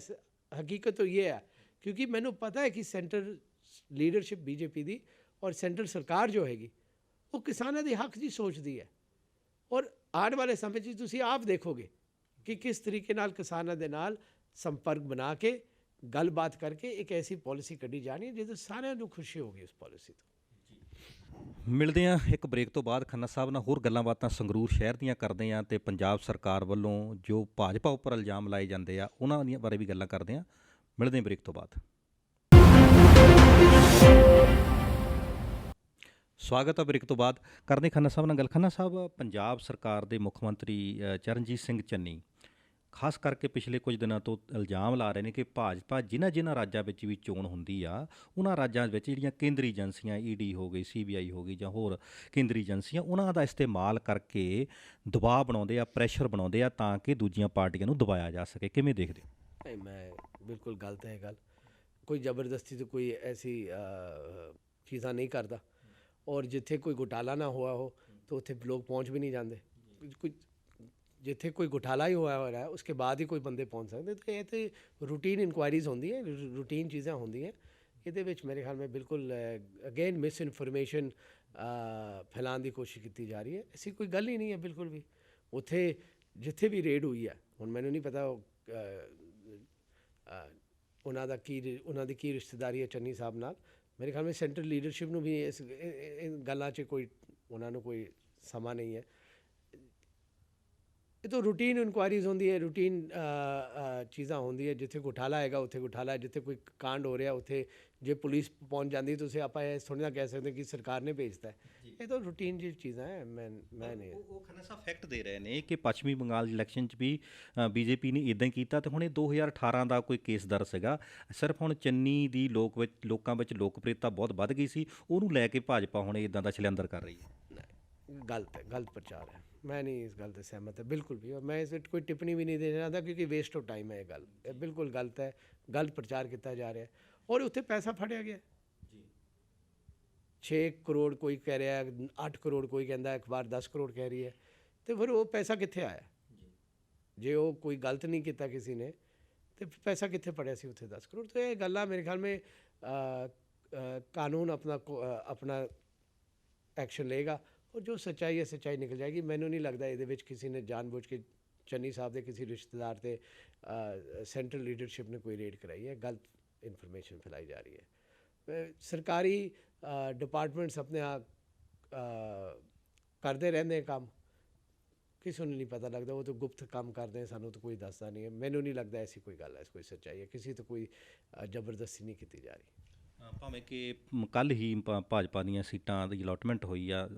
ਹਕੀਕਤ ਤਾਂ ਇਹ ਹੈ ਕਿਉਂਕਿ ਮੈਨੂੰ ਪਤਾ ਹੈ ਕਿ ਸੈਂਟਰ ਲੀਡਰਸ਼ਿਪ ਬੀਜੇਪੀ ਦੀ ਔਰ ਸੈਂਟਰ ਸਰਕਾਰ ਜੋ ਹੈਗੀ ਉਹ ਕਿਸਾਨਾਂ ਦੇ ਹੱਕ ਦੀ ਸੋਚਦੀ ਹੈ। ਔਰ ਆਉਣ ਵਾਲੇ ਸਮੇਂ 'ਚ ਤੁਸੀਂ ਆਪ ਦੇਖੋਗੇ ਕਿ ਕਿਸ ਤਰੀਕੇ ਨਾਲ ਕਿਸਾਨਾਂ ਦੇ ਨਾਲ ਸੰਪਰਕ ਬਣਾ ਕੇ ਗੱਲਬਾਤ ਕਰਕੇ ਇੱਕ ਐਸੀ ਪਾਲਿਸੀ ਕੱਢੀ ਜਾਣੀ ਹੈ ਜਿਹਦੇ ਸਾਰਿਆਂ ਨੂੰ ਖੁਸ਼ੀ ਹੋਗੀ ਉਸ ਪਾਲਿਸੀ ਤੋਂ। ਮਿਲਦੇ ਹਾਂ ਇੱਕ ਬ੍ਰੇਕ ਤੋਂ ਬਾਅਦ। ਖੰਨਾ ਸਾਹਿਬ ਨਾਲ ਹੋਰ ਗੱਲਾਂ ਬਾਤਾਂ ਸੰਗਰੂਰ ਸ਼ਹਿਰ ਦੀਆਂ ਕਰਦੇ ਹਾਂ ਅਤੇ ਪੰਜਾਬ ਸਰਕਾਰ ਵੱਲੋਂ ਜੋ ਭਾਜਪਾ ਉੱਪਰ ਇਲਜ਼ਾਮ ਲਾਏ ਜਾਂਦੇ ਆ ਉਹਨਾਂ ਦੀਆਂ ਬਾਰੇ ਵੀ ਗੱਲਾਂ ਕਰਦੇ ਹਾਂ। ਮਿਲਦੇ ਹਾਂ ਬ੍ਰੇਕ ਤੋਂ ਬਾਅਦ। ਸਵਾਗਤ ਹੈ ਬ੍ਰੇਕ ਤੋਂ ਬਾਅਦ। ਕਰਦੇ ਖੰਨਾ ਸਾਹਿਬ ਨਾਲ ਗੱਲ। ਖੰਨਾ ਸਾਹਿਬ, ਪੰਜਾਬ ਸਰਕਾਰ ਦੇ ਮੁੱਖ ਮੰਤਰੀ ਚਰਨਜੀਤ ਸਿੰਘ ਚੰਨੀ ਖਾਸ ਕਰਕੇ ਪਿਛਲੇ ਕੁਝ ਦਿਨਾਂ ਤੋਂ ਇਲਜ਼ਾਮ ਲਾ ਰਹੇ ਨੇ ਕਿ ਭਾਜਪਾ ਜਿਨ੍ਹਾਂ ਰਾਜਾਂ ਵਿੱਚ ਵੀ ਚੋਣ ਹੁੰਦੀ ਆ ਉਹਨਾਂ ਰਾਜਾਂ ਵਿੱਚ ਜਿਹੜੀਆਂ ਕੇਂਦਰੀ ਏਜੰਸੀਆਂ ਈਡੀ ਹੋ ਗਈ, CBI ਹੋ ਗਈ ਜਾਂ ਹੋਰ ਕੇਂਦਰੀ ਏਜੰਸੀਆਂ, ਉਹਨਾਂ ਦਾ ਇਸਤੇਮਾਲ ਕਰਕੇ ਦਬਾਅ ਬਣਾਉਂਦੇ ਆ, ਪ੍ਰੈਸ਼ਰ ਬਣਾਉਂਦੇ ਆ ਤਾਂ ਕਿ ਦੂਜੀਆਂ ਪਾਰਟੀਆਂ ਨੂੰ ਦਬਾਇਆ ਜਾ ਸਕੇ। ਕਿਵੇਂ ਦੇਖਦੇ ਹੋ? ਨਹੀਂ, ਮੈਂ ਬਿਲਕੁਲ ਗਲਤ ਹੈ ਗੱਲ। ਕੋਈ ਜ਼ਬਰਦਸਤੀ ਤੋਂ ਕੋਈ ਐਸੀ ਚੀਜ਼ਾਂ ਨਹੀਂ ਕਰਦਾ, ਔਰ ਜਿੱਥੇ ਕੋਈ ਘੁਟਾਲਾ ਨਾ ਹੋਇਆ ਹੋ ਤਾਂ ਉੱਥੇ ਲੋਕ ਪਹੁੰਚ ਵੀ ਨਹੀਂ ਜਾਂਦੇ। ਕੋਈ ਜਿੱਥੇ ਕੋਈ घोटाला ही हुआ हो रहा है उसके बाद ही कोई बंदे पहुँच सकते। तो ये तो रूटीन इंक्वायरीज होंगी हैं, रूटीन चीज़ें होंगी हैं। ये मेरे ख्याल में बिल्कुल अगेन मिस इनफॉर्मेशन फैलाने की कोशिश की जा रही है। ऐसी कोई गल ही नहीं है बिल्कुल भी। उत्थे जिथे भी रेड हुई है, हुण मैनूं नहीं पता उन्हां दी की रिश्तेदारी है चन्नी साहब नाल। मेरे ख्याल में सेंट्रल लीडरशिप नूं भी इस गल्लां 'च कोई उन्हां नूं कोई समा नहीं है। ये तो रूटीन इनकुआरीज होंगी है, रूटीन चीज़ां होंगी है। जिथे घोटाला है उत्थे घोटाला है, जिथे कोई कांड हो रहा उत्थे जे पुलिस पहुँच जाती तो आप थोड़ी ना कह सकते कि सरकार ने भेजता है। ये तो रूटीन जी चीज़ां है। मैं नहीं खन्ना साहब फैक्ट दे रहे हैं कि पश्चिमी बंगाल इलैक्शन च भी बीजेपी ने इदां ही कीता ते हुणे 2018 का कोई केस दर्ज हैगा। सिर्फ हुण चन्नी दी लोकां विच लोकप्रियता बहुत वध गई सी, उहनूं लैके भाजपा हुण इदां दा छलंदर कर रही है। गलत है, गलत प्रचार है। मैं नहीं इस गल से सहमत है बिल्कुल भी, और मैं इस कोई टिप्पणी भी नहीं देना चाहता क्योंकि वेस्ट ऑफ टाइम है। ये गल बिल्कुल गलत है, गलत प्रचार किया जा रहा है। और उत्थे पैसा फड़िया गया 6 करोड़ कोई कह रहा है, 8 करोड़ कोई कहता, अखबार 10 करोड़ कह रही है। तो फिर वो पैसा कित्थे आया? जे वो कोई गलत नहीं किया किसी ने तो पैसा कित्थे पड़िया सी उत्थे 10 करोड़। तो ये गल्लां मेरे ख्याल में कानून अपना एक्शन लेगा और जो सच्चाई है सच्चाई निकल जाएगी। मैनू नहीं लगता ये किसी ने जानबूझ के ਚੰਨੀ ਸਾਹਿਬ ਦੇ ਕਿਸੇ ਰਿਸ਼ਤੇਦਾਰ ਤੇ ਸੈਂਟਰਲ ਲੀਡਰਸ਼ਿਪ ਨੇ ਕੋਈ ਰੇਡ ਕਰਾਈ ਹੈ, ਗਲਤ ਇਨਫੋਰਮੇਸ਼ਨ ਫੈਲਾਈ ਜਾ ਰਹੀ ਹੈ। ਸਰਕਾਰੀ ਡਿਪਾਰਟਮੈਂਟਸ ਆਪਣੇ ਆਪ ਕਰਦੇ ਰਹਿੰਦੇ ਕੰਮ, ਕਿਸੇ ਨੂੰ ਨਹੀਂ ਪਤਾ ਲੱਗਦਾ, ਉਹ ਤਾਂ ਗੁਪਤ ਕੰਮ ਕਰਦੇ, ਸਾਨੂੰ ਤਾਂ ਕੋਈ ਦੱਸਦਾ ਨਹੀਂ ਹੈ। ਮੈਨੂੰ ਨਹੀਂ ਲੱਗਦਾ ਐਸੀ ਕੋਈ ਗੱਲ ਹੈ, ਕੋਈ ਸੱਚਾਈ ਹੈ, ਕਿਸੇ ਤੋਂ ਕੋਈ ਜ਼ਬਰਦਸਤੀ ਨਹੀਂ ਕੀਤੀ ਜਾ ਰਹੀ। ਭਾਵੇਂ ਕਿ ਕੱਲ੍ਹ ਹੀ ਭਾਜਪਾ ਦੀਆਂ ਸੀਟਾਂ ਦੀ ਅਲੋਟਮੈਂਟ ਹੋਈ ਆ,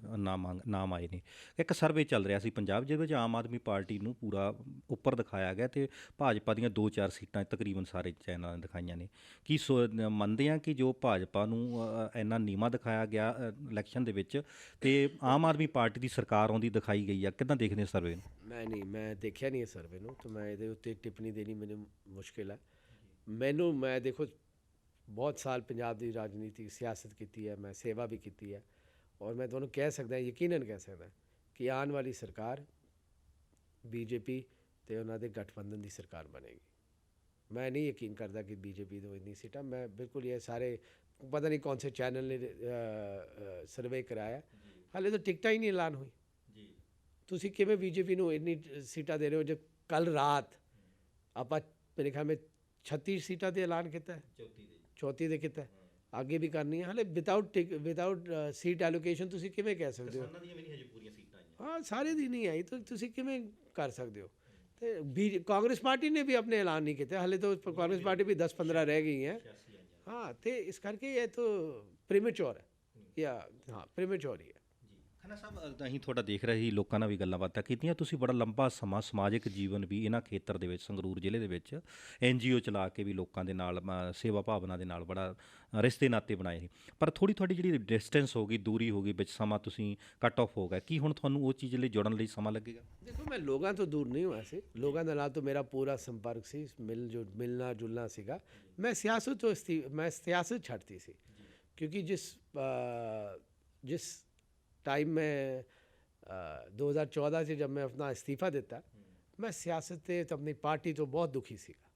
ਨਾਮ ਆਏ ਨੇ। ਇੱਕ ਸਰਵੇ ਚੱਲ ਰਿਹਾ ਸੀ ਪੰਜਾਬ, ਜਿਹਦੇ ਵਿੱਚ ਆਮ ਆਦਮੀ ਪਾਰਟੀ ਨੂੰ ਪੂਰਾ ਉੱਪਰ ਦਿਖਾਇਆ ਗਿਆ ਅਤੇ ਭਾਜਪਾ ਦੀਆਂ 2-4 ਸੀਟਾਂ ਤਕਰੀਬਨ ਸਾਰੇ ਚੈਨਲਾਂ ਨੇ ਦਿਖਾਈਆਂ ਨੇ। ਕੀ ਮੰਨਦੇ ਆ ਕਿ ਜੋ ਭਾਜਪਾ ਨੂੰ ਇੰਨਾ ਨੀਵਾਂ ਦਿਖਾਇਆ ਗਿਆ ਇਲੈਕਸ਼ਨ ਦੇ ਵਿੱਚ, ਅਤੇ ਆਮ ਆਦਮੀ ਪਾਰਟੀ ਦੀ ਸਰਕਾਰ ਆਉਂਦੀ ਦਿਖਾਈ ਗਈ ਆ, ਕਿੱਦਾਂ ਦੇਖਦੇ ਹੋ ਸਰਵੇ ਨੂੰ? ਮੈਂ ਦੇਖਿਆ ਨਹੀਂ ਇਹ ਸਰਵੇ ਨੂੰ, ਤਾਂ ਮੈਂ ਇਹਦੇ ਉੱਤੇ ਟਿੱਪਣੀ ਦੇਣੀ ਮੈਨੂੰ ਮੁਸ਼ਕਿਲ ਹੈ। ਮੈਂ ਦੇਖੋ ਬਹੁਤ ਸਾਲ ਪੰਜਾਬ ਦੀ ਰਾਜਨੀਤੀ ਸਿਆਸਤ ਕੀਤੀ ਹੈ, ਮੈਂ ਸੇਵਾ ਵੀ ਕੀਤੀ ਹੈ, ਔਰ ਮੈਂ ਤੁਹਾਨੂੰ ਕਹਿ ਸਕਦਾ, ਯਕੀਨਨ ਕਹਿ ਸਕਦਾ ਕਿ ਆਉਣ ਵਾਲੀ ਸਰਕਾਰ ਬੀਜੇਪੀ ਅਤੇ ਉਹਨਾਂ ਦੇ ਗਠਬੰਧਨ ਦੀ ਸਰਕਾਰ ਬਣੇਗੀ। ਮੈਂ ਨਹੀਂ ਯਕੀਨ ਕਰਦਾ ਕਿ ਬੀਜੇਪੀ ਤੋਂ ਇੰਨੀ ਸੀਟਾਂ, ਮੈਂ ਬਿਲਕੁਲ ਇਹ ਸਾਰੇ ਪਤਾ ਨਹੀਂ ਕੌਣ ਸੇ ਚੈਨਲ ਨੇ ਸਰਵੇ ਕਰਾਇਆ, ਹਾਲੇ ਤਾਂ ਟਿਕਟਾਂ ਹੀ ਨਹੀਂ ਐਲਾਨ ਹੋਈ। ਤੁਸੀਂ ਕਿਵੇਂ ਬੀਜੇਪੀ ਨੂੰ ਇੰਨੀ ਸੀਟਾਂ ਦੇ ਰਹੇ ਹੋ, ਜਦ ਕੱਲ੍ਹ ਰਾਤ ਆਪਾਂ ਮੇਰੇ ਖਿਆਲ ਵਿੱਚ 36 ਸੀਟਾਂ 'ਤੇ ਐਲਾਨ ਕੀਤਾ ਹੈ, 34 ਦੇ ਕੀਤਾ, ਅੱਗੇ ਵੀ ਕਰਨੀ ਹੈ। ਹਾਲੇ ਵਿਦਆਊਟ ਸੀਟ ਐਲੋਕੇਸ਼ਨ ਤੁਸੀਂ ਕਿਵੇਂ ਕਹਿ ਸਕਦੇ ਹੋ? ਹਾਂ, ਸਾਰੇ ਦੀ ਨਹੀਂ ਆਈ, ਤਾਂ ਤੁਸੀਂ ਕਿਵੇਂ ਕਰ ਸਕਦੇ ਹੋ? ਅਤੇ ਕਾਂਗਰਸ ਪਾਰਟੀ ਨੇ ਵੀ ਆਪਣੇ ਐਲਾਨ ਨਹੀਂ ਕੀਤੇ, ਹਾਲੇ ਤਾਂ ਕਾਂਗਰਸ ਪਾਰਟੀ ਵੀ 10-15 ਰਹਿ ਗਈ ਹੈ। ਹਾਂ, ਅਤੇ ਇਸ ਕਰਕੇ ਇਹ ਤਾਂ ਪ੍ਰੀਮੈਚੋਰ ਹੈ, ਪ੍ਰੀਮੈਚੋਰ ਹੀ ਹੈ। ਖੰਨਾ ਸਾਹਿਬ, ਅਸੀਂ ਤੁਹਾਡਾ ਦੇਖ ਰਹੇ ਸੀ, ਲੋਕਾਂ ਨਾਲ ਵੀ ਗੱਲਾਂ ਬਾਤਾਂ ਕੀਤੀਆਂ, ਤੁਸੀਂ ਬੜਾ ਲੰਬਾ ਸਮਾਂ ਸਮਾਜਿਕ ਜੀਵਨ ਵੀ ਇਹਨਾਂ ਖੇਤਰ ਦੇ ਵਿੱਚ, ਸੰਗਰੂਰ ਜ਼ਿਲ੍ਹੇ ਦੇ ਵਿੱਚ NGO ਚਲਾ ਕੇ ਵੀ ਲੋਕਾਂ ਦੇ ਨਾਲ ਸੇਵਾ ਭਾਵਨਾ ਦੇ ਨਾਲ ਬੜਾ ਰਿਸ਼ਤੇ ਨਾਤੇ ਬਣਾਏ ਸੀ। ਪਰ ਤੁਹਾਡੀ ਜਿਹੜੀ ਡਿਸਟੈਂਸ ਹੋ ਗਈ, ਦੂਰੀ ਹੋ ਗਈ, ਵਿੱਚ ਸਮਾਂ ਤੁਸੀਂ ਕੱਟ ਆਫ ਹੋ ਗਿਆ, ਕੀ ਹੁਣ ਤੁਹਾਨੂੰ ਉਹ ਚੀਜ਼ ਲਈ ਜੁੜਨ ਲਈ ਸਮਾਂ ਲੱਗੇਗਾ? ਦੇਖੋ, ਮੈਂ ਲੋਕਾਂ ਤੋਂ ਦੂਰ ਨਹੀਂ ਹੋਇਆ ਸੀ, ਲੋਕਾਂ ਦੇ ਨਾਲ ਤਾਂ ਮੇਰਾ ਪੂਰਾ ਸੰਪਰਕ ਸੀ, ਮਿਲਣਾ ਜੁਲਣਾ ਸੀਗਾ। ਮੈਂ ਸਿਆਸਤ ਛੱਡਤੀ ਸੀ, ਕਿਉਂਕਿ ਜਿਸ टाइम में 2014 से जब मैं अपना इस्तीफ़ा दिता, मैं सियासत से तो अपनी पार्टी तो बहुत दुखी सीगा।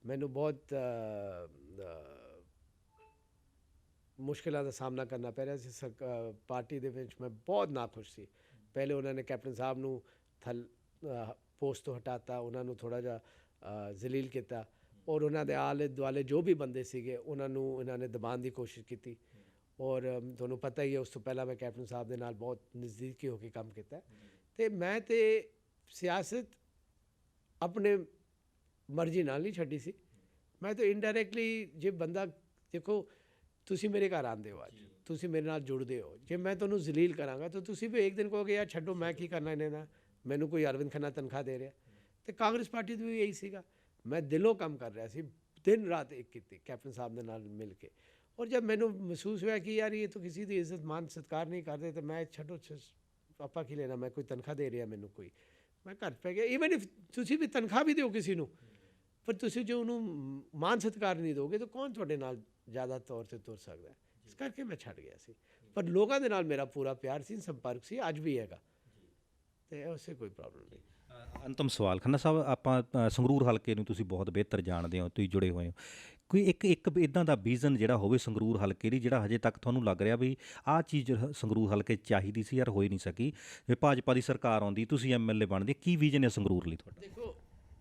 मैनू बहुत मुश्किलों का सामना करना पै रहा सी। पार्टी दे विच मैं बहुत नाखुश सी। पहले उन्होंने कैप्टन साहब नू पोस्ट तो हटाता, उन्होंने थोड़ा जिहा जलील किया, और उन्होंने आले दुआले जो भी बंदे सीगे उन्होंने इन्होंने दबाने की कोशिश की। और ਤੁਹਾਨੂੰ ਪਤਾ ਹੀ ਹੈ, ਉਸ ਤੋਂ ਪਹਿਲਾਂ ਮੈਂ ਕੈਪਟਨ ਸਾਹਿਬ ਦੇ ਨਾਲ ਬਹੁਤ ਨਜ਼ਦੀਕੀ ਹੋ ਕੇ ਕੰਮ ਕੀਤਾ, ਅਤੇ ਮੈਂ ਤਾਂ ਸਿਆਸਤ ਆਪਣੇ ਮਰਜ਼ੀ ਨਾਲ ਨਹੀਂ ਛੱਡੀ ਸੀ। ਮੈਂ ਤਾਂ ਇਨਡਾਇਰੈਕਟਲੀ, ਜੇ ਬੰਦਾ ਦੇਖੋ, ਤੁਸੀਂ ਮੇਰੇ ਘਰ ਆਉਂਦੇ ਹੋ, ਅੱਜ ਤੁਸੀਂ ਮੇਰੇ ਨਾਲ ਜੁੜਦੇ ਹੋ, ਜੇ ਮੈਂ ਤੁਹਾਨੂੰ ਜ਼ਲੀਲ ਕਰਾਂਗਾ ਤਾਂ ਤੁਸੀਂ ਵੀ ਇੱਕ ਦਿਨ ਕਹੋਗੇ ਯਾਰ ਛੱਡੋ, ਮੈਂ ਕੀ ਕਰਨਾ ਇਹਨਾਂ ਨਾਲ, ਮੈਨੂੰ ਕੋਈ ਅਰਵਿੰਦ ਖੰਨਾ ਤਨਖਾਹ ਦੇ ਰਿਹਾ। ਅਤੇ ਕਾਂਗਰਸ ਪਾਰਟੀ ਦਾ ਵੀ ਇਹੀ ਸੀਗਾ, ਮੈਂ ਦਿਲੋਂ ਕੰਮ ਕਰ ਰਿਹਾ ਸੀ, ਦਿਨ ਰਾਤ ਇੱਕ ਕੀਤੀ ਕੈਪਟਨ ਸਾਹਿਬ ਦੇ ਨਾਲ ਮਿਲ ਕੇ। और जब मैंने महसूस हुआ कि यार ये तो किसी की इज्जत मान सत्कार नहीं करते, तो मैं छो आपा की लेना, मैं कोई तनख्वाह दे रहा मैनू कोई, मैं घर पै गया। ईवन इफ तुसी भी तनख्वाह भी दो किसी को, पर तुसी जो उन्होंने मान सत्कार नहीं दोगे तो कौन थोड़े नाल ज़्यादा तौर से तुर सकता है। इस करके मैं छड़ गया सी, पर लोगों के नाल मेरा पूरा प्यार सी, संपर्क सी, अज भी हैगा, तो उससे कोई प्रॉब्लम नहीं। ਅੰਤਮ ਸਵਾਲ, ਖੰਨਾ ਸਾਹਿਬ, ਆਪਾਂ ਸੰਗਰੂਰ ਹਲਕੇ ਨੂੰ ਤੁਸੀਂ ਬਹੁਤ ਬਿਹਤਰ ਜਾਣਦੇ ਹੋ, ਤੁਸੀਂ ਜੁੜੇ ਹੋਏ ਹੋ, ਕੋਈ ਇੱਕ ਇੱਦਾਂ ਦਾ ਵਿਜ਼ਨ ਜਿਹੜਾ ਹੋਵੇ ਸੰਗਰੂਰ ਹਲਕੇ ਦੀ, ਜਿਹੜਾ ਹਜੇ ਤੱਕ ਤੁਹਾਨੂੰ ਲੱਗ ਰਿਹਾ ਵੀ ਆਹ ਚੀਜ਼ ਸੰਗਰੂਰ ਹਲਕੇ ਚਾਹੀਦੀ ਸੀ ਯਾਰ, ਹੋਈ ਨਹੀਂ ਸਕੀ, ਵੀ ਭਾਜਪਾ ਦੀ ਸਰਕਾਰ ਆਉਂਦੀ, ਤੁਸੀਂ MLA ਬਣਦੇ, ਕੀ ਵਿਜ਼ਨ ਹੈ ਸੰਗਰੂਰ ਲਈ ਤੁਹਾਡਾ? ਦੇਖੋ,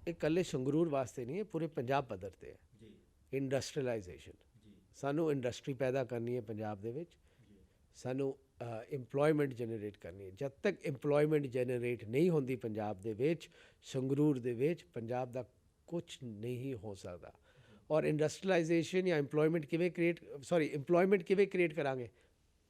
ਇਹ ਇਕੱਲੇ ਸੰਗਰੂਰ ਵਾਸਤੇ ਨਹੀਂ ਹੈ, ਪੂਰੇ ਪੰਜਾਬ ਪੱਧਰ 'ਤੇ ਹੈ। ਇੰਡਸਟਰੀਲਾਈਜੇਸ਼ਨ, ਸਾਨੂੰ ਇੰਡਸਟਰੀ ਪੈਦਾ ਕਰਨੀ ਹੈ ਪੰਜਾਬ ਦੇ ਵਿੱਚ, ਸਾਨੂੰ ਇੰਪਲੋਇਮੈਂਟ ਜਨਰੇਟ ਕਰਨੀ ਹੈ। ਜਦ ਤੱਕ ਇੰਪਲੋਇਮੈਂਟ ਜਨਰੇਟ ਨਹੀਂ ਹੁੰਦੀ ਪੰਜਾਬ ਦੇ ਵਿੱਚ, ਸੰਗਰੂਰ ਦੇ ਵਿੱਚ, ਪੰਜਾਬ ਦਾ ਕੁਛ ਨਹੀਂ ਹੋ ਸਕਦਾ। ਔਰ ਇੰਡਸਟਰੀਲਾਈਜੇਸ਼ਨ ਜਾਂ ਇੰਪਲੋਇਮੈਂਟ ਕਿਵੇਂ ਕ੍ਰੀਏਟ ਕਰਾਂਗੇ?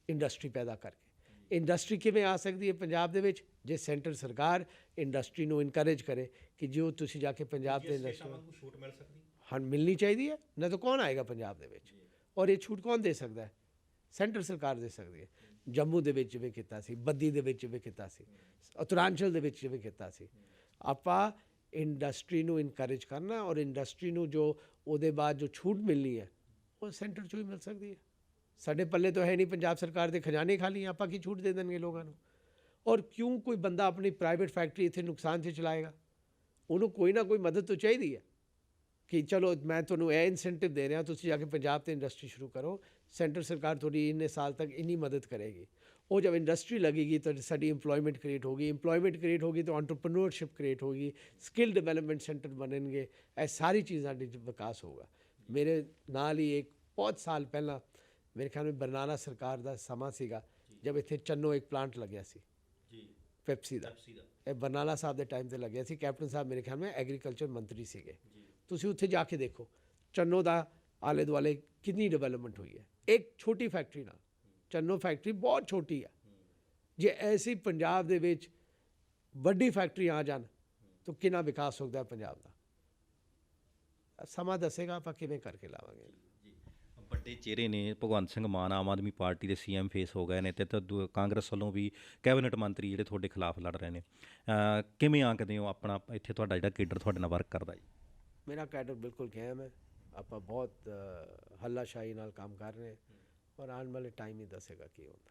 ਇੰਡਸਟਰੀ ਪੈਦਾ ਕਰਕੇ। ਇੰਡਸਟਰੀ ਕਿਵੇਂ ਆ ਸਕਦੀ ਹੈ ਪੰਜਾਬ ਦੇ ਵਿੱਚ? ਜੇ ਸੈਂਟਰ ਸਰਕਾਰ ਇੰਡਸਟਰੀ ਨੂੰ ਇਨਕਰੇਜ ਕਰੇ ਕਿ ਜੋ ਤੁਸੀਂ ਜਾ ਕੇ ਪੰਜਾਬ ਦੇ ਇੰਡਸਟਰੀ ਛੂਟ ਮਿਲ ਸਕਦੀ, ਹਾਂ, ਮਿਲਣੀ ਚਾਹੀਦੀ ਹੈ, ਨਾ ਤਾਂ ਕੌਣ ਆਏਗਾ ਪੰਜਾਬ ਦੇ ਵਿੱਚ? ਔਰ ਇਹ ਛੂਟ ਕੌਣ ਦੇ ਸਕਦਾ ਹੈ? ਸੈਂਟਰ ਸਰਕਾਰ ਦੇ ਸਕਦੀ ਹੈ। ਜੰਮੂ ਦੇ ਵਿੱਚ ਵੀ ਕੀਤਾ ਸੀ, ਬੱਦੀ ਦੇ ਵਿੱਚ ਵੀ ਕੀਤਾ ਸੀ, ਉੱਤਰਾਂਚਲ ਦੇ ਵਿੱਚ ਵੀ ਕੀਤਾ ਸੀ। ਆਪਾਂ ਇੰਡਸਟਰੀ ਨੂੰ ਇਨਕਰੇਜ ਕਰਨਾ, ਔਰ ਇੰਡਸਟਰੀ ਨੂੰ ਜੋ ਉਹਦੇ ਬਾਅਦ ਜੋ ਛੂਟ ਮਿਲਣੀ ਹੈ ਉਹ ਸੈਂਟਰ 'ਚੋਂ ਹੀ ਮਿਲ ਸਕਦੀ ਹੈ। ਸਾਡੇ ਪੱਲੇ ਤਾਂ ਹੈ ਨਹੀਂ, ਪੰਜਾਬ ਸਰਕਾਰ ਦੇ ਖਜ਼ਾਨੇ ਖਾਲੀ, ਆਪਾਂ ਕੀ ਛੂਟ ਦੇ ਦੇਣਗੇ ਲੋਕਾਂ ਨੂੰ? ਔਰ ਕਿਉਂ ਕੋਈ ਬੰਦਾ ਆਪਣੀ ਪ੍ਰਾਈਵੇਟ ਫੈਕਟਰੀ ਇੱਥੇ ਨੁਕਸਾਨ 'ਚ ਚਲਾਏਗਾ? ਉਹਨੂੰ ਕੋਈ ਨਾ ਕੋਈ ਮਦਦ ਤਾਂ ਚਾਹੀਦੀ ਹੈ ਕਿ ਚਲੋ ਮੈਂ ਤੁਹਾਨੂੰ ਇਹ ਇਨਸੈਂਟਿਵ ਦੇ ਰਿਹਾ, ਤੁਸੀਂ ਜਾ ਕੇ ਪੰਜਾਬ 'ਤੇ ਇੰਡਸਟਰੀ ਸ਼ੁਰੂ ਕਰੋ, ਸੈਂਟਰ ਸਰਕਾਰ ਤੁਹਾਡੀ ਇੰਨੇ ਸਾਲ ਤੱਕ ਇੰਨੀ ਮਦਦ ਕਰੇਗੀ। वो जब इंडस्ट्री लगेगी तो साड़ी एम्प्लॉयमेंट क्रिएट होगी, एम्प्लॉयमेंट क्रिएट होगी तो एंटरप्रेन्योरशिप क्रिएट होगी, स्किल डेवलपमेंट सेंटर बनेंगे, ਇਹ ਸਾਰੀ ਚੀਜ਼ਾਂ ਦੇ ਵਿਕਾਸ ਹੋਊਗਾ। ਮੇਰੇ ਨਾਲ ਹੀ ਇੱਕ ਬਹੁਤ ਸਾਲ ਪਹਿਲਾਂ ਮੇਰੇ ਖਿਆਲ ਵਿੱਚ ਬਰਨਾਲਾ ਸਰਕਾਰ ਦਾ ਸਮਾਂ ਸੀਗਾ ਜਦ ਇੱਥੇ ਚੰਨੋ ਇੱਕ ਪਲਾਂਟ ਲੱਗਿਆ ਸੀ ਜੀ ਪੈਪਸੀ ਦਾ। ਇਹ ਬਰਨਾਲਾ ਸਾਹਿਬ ਦੇ ਟਾਈਮ ਤੇ ਲੱਗਿਆ ਸੀ। ਕੈਪਟਨ ਸਾਹਿਬ ਮੇਰੇ ਖਿਆਲ ਵਿੱਚ ਐਗਰੀਕਲਚਰ ਮੰਤਰੀ ਸੀਗੇ। ਤੁਸੀਂ ਉੱਥੇ ਜਾ ਕੇ ਦੇਖੋ ਚੰਨੋ ਦਾ ਆਲੇ ਦੁਆਲੇ ਕਿੰਨੀ ਡਿਵੈਲਪਮੈਂਟ ਹੋਈ ਹੈ ਇੱਕ ਛੋਟੀ ਫੈਕਟਰੀ ਨਾਲ। ਚੰਨੋ ਫੈਕਟਰੀ ਬਹੁਤ ਛੋਟੀ ਹੈ। ਜੇ ਐਸੀ ਪੰਜਾਬ ਦੇ ਵਿੱਚ ਵੱਡੀ ਫੈਕਟਰੀ ਆ ਜਾਣ ਤਾਂ ਕਿੰਨਾ ਵਿਕਾਸ ਹੋ ਸਕਦਾ ਪੰਜਾਬ ਦਾ। ਸਮਾਂ ਦੱਸੇਗਾ ਆਪਾਂ ਕਿਵੇਂ ਕਰਕੇ ਲਾਵਾਂਗੇ। ਵੱਡੇ ਚਿਹਰੇ ਨੇ ਭਗਵੰਤ ਸਿੰਘ ਮਾਨ ਆਮ ਆਦਮੀ ਪਾਰਟੀ ਦੇ ਸੀਐਮ ਫੇਸ ਹੋ ਗਏ ਨੇ ਤੇ ਕਾਂਗਰਸ ਵੱਲੋਂ ਵੀ ਕੈਬਨਿਟ ਮੰਤਰੀ ਜਿਹੜੇ ਤੁਹਾਡੇ ਖਿਲਾਫ ਲੜ ਰਹੇ ਨੇ। ਕਿਵੇਂ ਆਂਕਦੇ ਹੋ ਆਪਣਾ ਇੱਥੇ ਤੁਹਾਡਾ ਜਿਹੜਾ ਕੇਡਰ ਤੁਹਾਡੇ ਨਾਲ ਵਰਕ ਕਰਦਾ ਜੀ? ਮੇਰਾ ਕੈਡਰ ਬਿਲਕੁਲ ਕਾਇਮ ਹੈ। ਆਪਾਂ ਬਹੁਤ ਹੱਲਾਸ਼ਾਹੀ ਨਾਲ ਕੰਮ ਕਰ ਰਹੇ ਔਰ ਆਉਣ ਵਾਲੇ ਟਾਈਮ ਹੀ ਦੱਸੇਗਾ ਕੀ ਹੁੰਦਾ।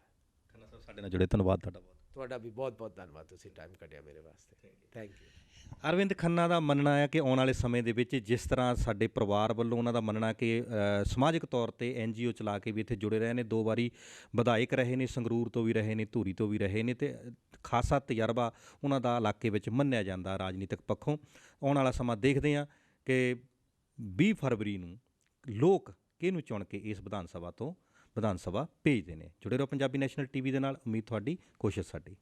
ਖੰਨਾ ਸਾਹਿਬ ਸਾਡੇ ਨਾਲ ਜੁੜੇ, ਧੰਨਵਾਦ ਤੁਹਾਡਾ ਬਹੁਤ। ਤੁਹਾਡਾ ਵੀ ਬਹੁਤ ਬਹੁਤ ਧੰਨਵਾਦ, ਤੁਸੀਂ ਟਾਈਮ ਕੱਢਿਆ ਮੇਰੇ ਵਾਸਤੇ। Thank you. ਅਰਵਿੰਦ ਖੰਨਾ ਦਾ ਮੰਨਣਾ ਹੈ ਕਿ ਆਉਣ ਵਾਲੇ ਸਮੇਂ ਦੇ ਵਿੱਚ ਜਿਸ ਤਰ੍ਹਾਂ ਸਾਡੇ ਪਰਿਵਾਰ ਵੱਲੋਂ ਉਹਨਾਂ ਦਾ ਮੰਨਣਾ ਕਿ ਸਮਾਜਿਕ ਤੌਰ ਤੇ NGO ਚਲਾ ਕੇ ਵੀ ਇੱਥੇ ਜੁੜੇ ਰਹੇ ਨੇ, 2 ਵਾਰੀ ਵਿਧਾਇਕ ਰਹੇ ਨੇ, ਸੰਗਰੂਰ ਤੋਂ ਵੀ ਰਹੇ ਨੇ, ਧੂਰੀ ਤੋਂ ਵੀ ਰਹੇ ਨੇ ਤੇ ਖਾਸਾ ਤਜਰਬਾ ਉਹਨਾਂ ਦਾ ਇਲਾਕੇ ਵਿੱਚ ਮੰਨਿਆ ਜਾਂਦਾ ਰਾਜਨੀਤਿਕ ਪੱਖੋਂ। ਆਉਣ ਵਾਲਾ ਸਮਾਂ ਦੇਖਦੇ ਹਾਂ ਕਿ 20 ਫਰਵਰੀ ਨੂੰ ਲੋਕ ਕਿਹਨੂੰ ਚੁਣ ਕੇ ਇਸ ਵਿਧਾਨ ਸਭਾ ਭੇਜਦੇ ਨੇ। ਜੁੜੇ ਰਹੋ ਪੰਜਾਬੀ ਨੈਸ਼ਨਲ TV ਦੇ ਨਾਲ। ਉਮੀਦ ਤੁਹਾਡੀ, ਕੋਸ਼ਿਸ਼ ਸਾਡੀ।